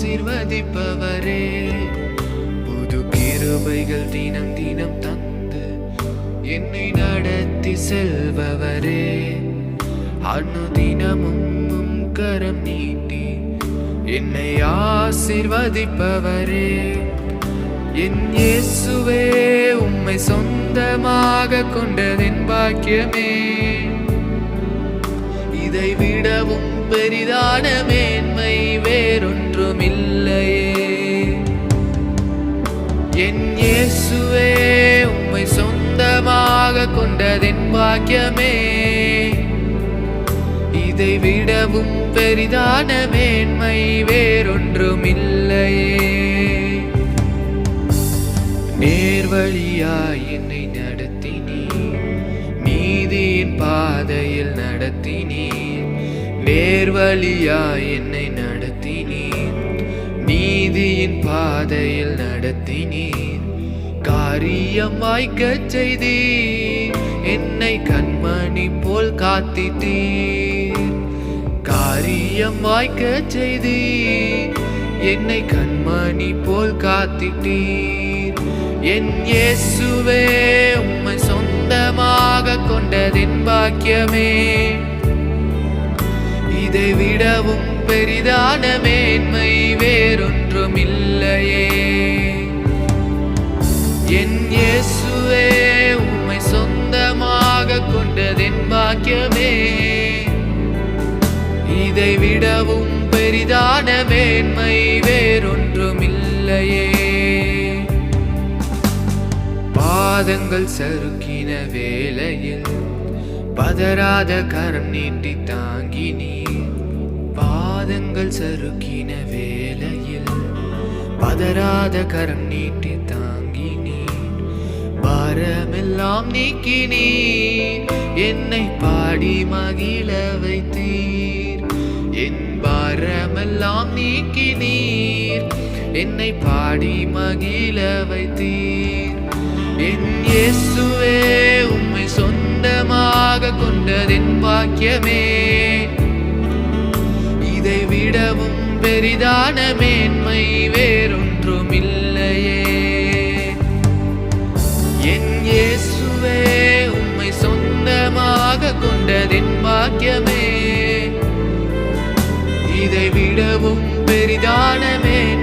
ஆசீர்வதிப்பவரே, புது கிருபைகள் தினம் தினம் தந்து என்னை நடத்தி செல்பவரே, அனுதினமும் கரம் நீட்டி என்னை ஆசீர்வதிப்பவரே, என் இயேசுவே உம்மை சொந்தமாக கொண்டதென் பாக்கியமே, இதை விடவும் பெரிதான மேன்மை வேறொன்றும் இல்லையே. என் இயேசுவே உம்மை சொந்தமாக கொண்டதென் பாக்கியமே, இதை விடவும் பெரிதான மேன்மை வேறொன்றும் இல்லையே. நேர்வழியாய் என்னை நடத்தினீர், நீதியின் பாதையில் நடத்தினீர், நேர்வழியாய் என்னை நடத்தினீர், நீதியின் பாதையில் நடத்தினீர், காரியம் வாய்க்கச் செய்தீர், என்னை கண்மணி போல் காத்திட்டீர், காரியம் வாய்க்கச் செய்தீர், என்னை கண்மணி போல் காத்திட்டீர். என் இயேசுவே உம்மை சொந்தமாக கொண்டதென் பாக்கியமே, இதை விடவும் பெரிதான மேன்மை வேறொன்றும் இல்லையே. என் இயேசுவே உம்மை சொந்தமாக கொண்டதென் பாக்கியமே, இதை விடவும் பெரிதான மேன்மை வேறொன்றும் இல்லையே. பாதங்கள் சறுக்கின வேளையில் பதறாத கரம் நீட்டி தாங்கினீர், பாதங்கள் சறுக்கின வேளையில் பதறாத கரம் நீட்டி தாங்கினீர், பாரமெல்லாம் நீக்கினீர், என்னை பாடி மகிழ வைத்தீர், என் பாரமெல்லாம் நீக்கினீர், என்னை பாடி மகிழ வைத்தீர். என் இயேசுவே உம்மை சொந்தமாக கொண்டதென் பாக்கியமே, இதை விடவும் பெரிதான மேன்மை வேறொன்றும் இல்லையே. என் இயேசுவே உம்மை சொந்தமாக கொண்டதென் பாக்கியமே, இதை விடவும் பெரிதான மேன்மை